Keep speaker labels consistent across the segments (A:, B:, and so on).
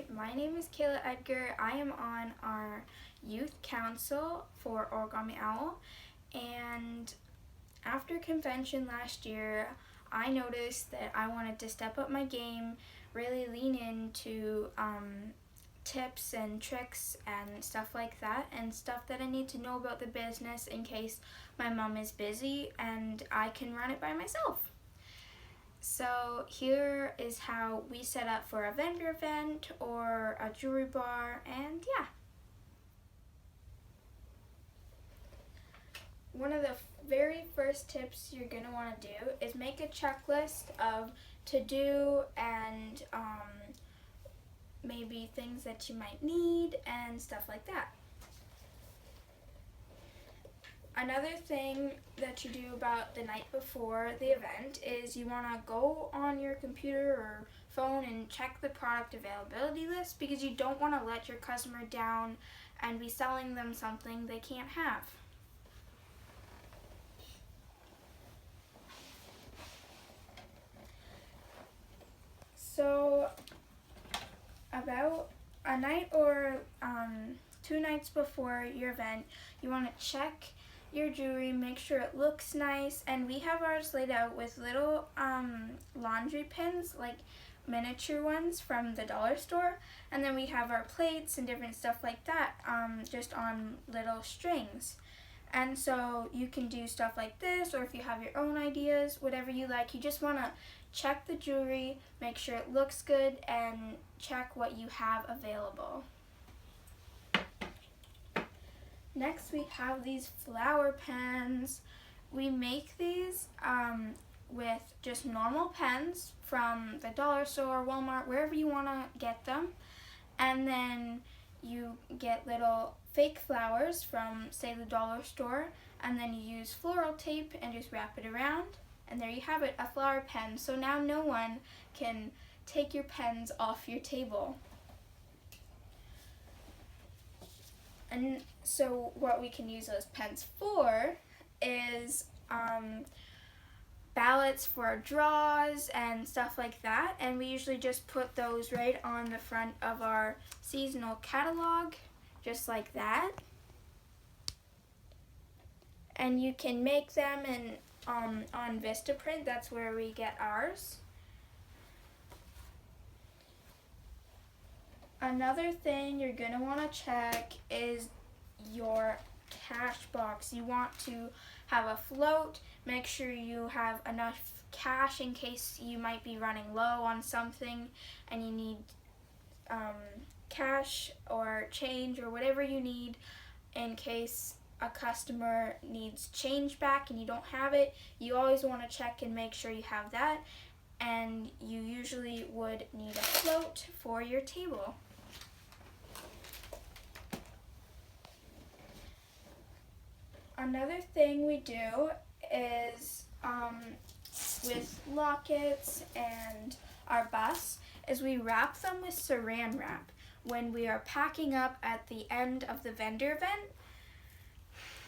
A: Hi, my name is Kayla Edgar. I am on our youth council for Origami Owl, and after convention last year, I noticed that I wanted to step up my game, really lean into tips and tricks and stuff like that, and stuff that I need to know about the business in case my mom is busy and I can run it by myself. So here is how we set up for a vendor event or a jewelry bar, and yeah. One of the very first tips you're going to want to do is make a checklist of to do and maybe things that you might need and stuff like that. Another thing that you do about the night before the event is you want to go on your computer or phone and check the product availability list, because you don't want to let your customer down and be selling them something they can't have. So about a night or 2 nights before your event, you want to check your jewelry, make sure it looks nice, and we have ours laid out with little laundry pins, like miniature ones from the dollar store, and then we have our plates and different stuff like that just on little strings. And so you can do stuff like this, or if you have your own ideas, whatever you like. You just want to check the jewelry, make sure it looks good, and check what you have available. Next, we have these flower pens. We make these with just normal pens from the dollar store, Walmart, wherever you want to get them. And then you get little fake flowers from, say, the dollar store, and then you use floral tape and just wrap it around. And there you have it, a flower pen. So now no one can take your pens off your table. And so what we can use those pens for is ballots for draws and stuff like that. And we usually just put those right on the front of our seasonal catalog, just like that. And you can make them in on Vistaprint. That's where we get ours. Another thing you're going to want to check is your cash box. You want to have a float. Make sure you have enough cash in case you might be running low on something and you need cash or change or whatever you need in case a customer needs change back and you don't have it. You always want to check and make sure you have that, and you usually would need a float for your table. Another thing we do is with lockets and our busts is we wrap them with saran wrap when we are packing up at the end of the vendor event.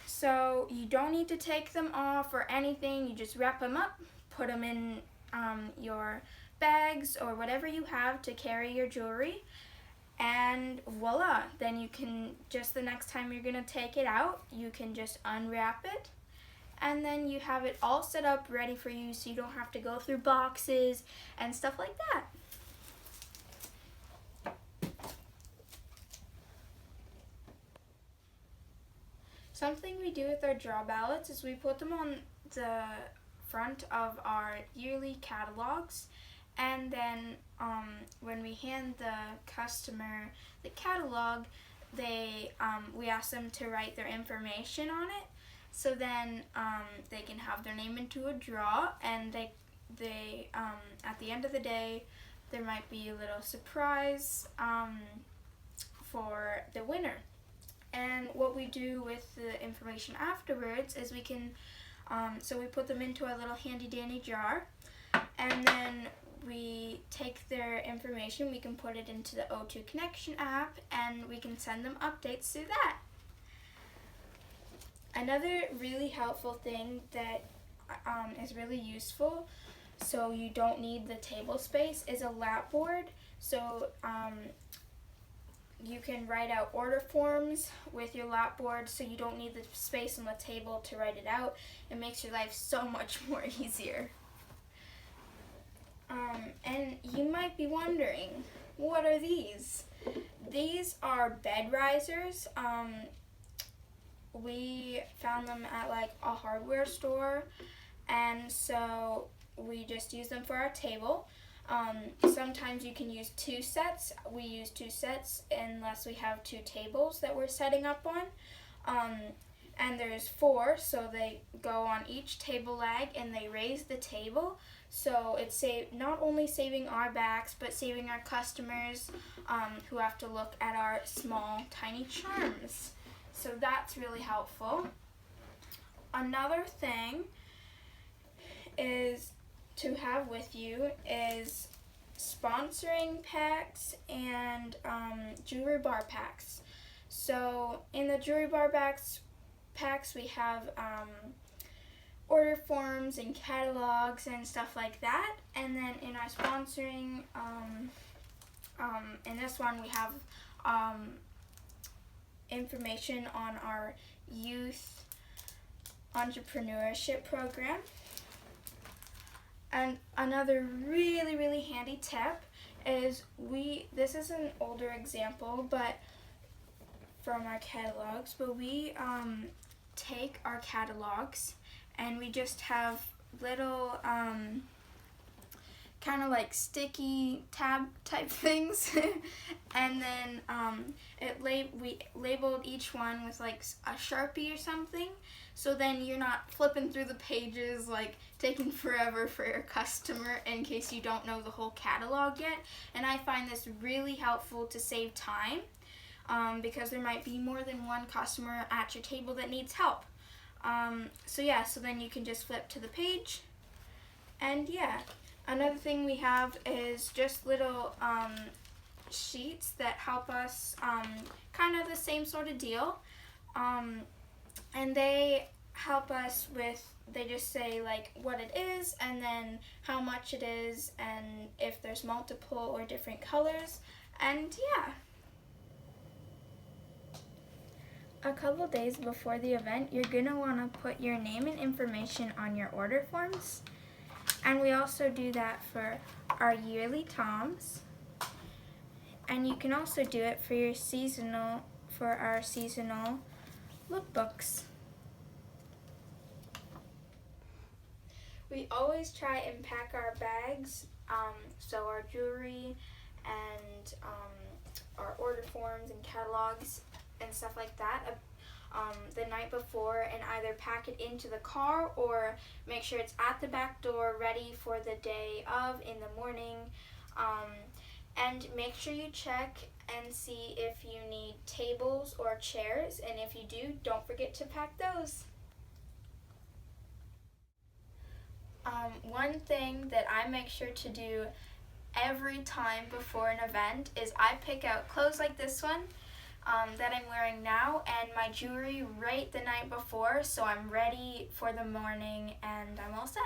A: So you don't need to take them off or anything. You just wrap them up, put them in your bags or whatever you have to carry your jewelry, and voila, then you can just the next time you're going to take it out, you can just unwrap it, and then you have it all set up ready for you, so you don't have to go through boxes and stuff like that. Something we do with our draw ballots is we put them on the front of our yearly catalogs, and then when we hand the customer the catalog, we ask them to write their information on it. So then they can have their name into a draw, and they at the end of the day, there might be a little surprise for the winner. And what we do with the information afterwards is we can, so we put them into a little handy dandy jar, and then we take their information, we can put it into the O2 Connection app, and we can send them updates through that. Another really helpful thing that is really useful, so you don't need the table space, is a lap board. So you can write out order forms with your lapboard, so you don't need the space on the table to write it out. It makes your life so much more easier. And you might be wondering, what are these? These are bed risers. We found them at like a hardware store, and so we just use them for our table. Sometimes you can use 2 sets. We use 2 sets unless we have 2 tables that we're setting up on. And there's 4, so they go on each table leg and they raise the table. So it's not only saving our backs, but saving our customers who have to look at our small, tiny charms. So that's really helpful. Another thing is to have with you is sponsoring packs and Jewellery Bar packs. So in the Jewellery Bar packs we have order forms and catalogs and stuff like that. And then in our sponsoring, in this one we have information on our youth entrepreneurship program. And another really, really handy tip is this is an older example, but from our catalogs, but we take our catalogs and we just have little kind of like sticky tab type things and then we labeled each one with like a Sharpie or something, so then you're not flipping through the pages like taking forever for your customer in case you don't know the whole catalog yet. And I find this really helpful to save time because there might be more than one customer at your table that needs help. So then you can just flip to the page. And yeah, another thing we have is just little sheets that help us, kind of the same sort of deal. And they help us they just say like what it is and then how much it is and if there's multiple or different colors. And yeah. A couple days before the event, you're going to want to put your name and information on your order forms. And we also do that for our yearly toms. And you can also do it for our seasonal lookbooks. We always try and pack our bags, so our jewelry and our order forms and catalogs and stuff like that the night before, and either pack it into the car or make sure it's at the back door ready for the day of in the morning. And make sure you check and see if you need tables or chairs, and if you do, don't forget to pack those. One thing that I make sure to do every time before an event is I pick out clothes like this one that I'm wearing now and my jewelry right the night before, so I'm ready for the morning and I'm all set.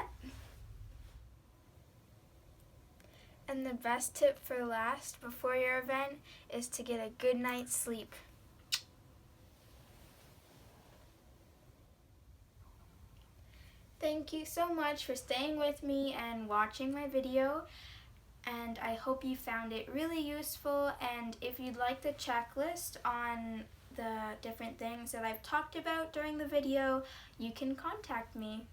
A: And the best tip for last before your event is to get a good night's sleep. Thank you so much for staying with me and watching my video, and I hope you found it really useful. And if you'd like the checklist on the different things that I've talked about during the video, you can contact me.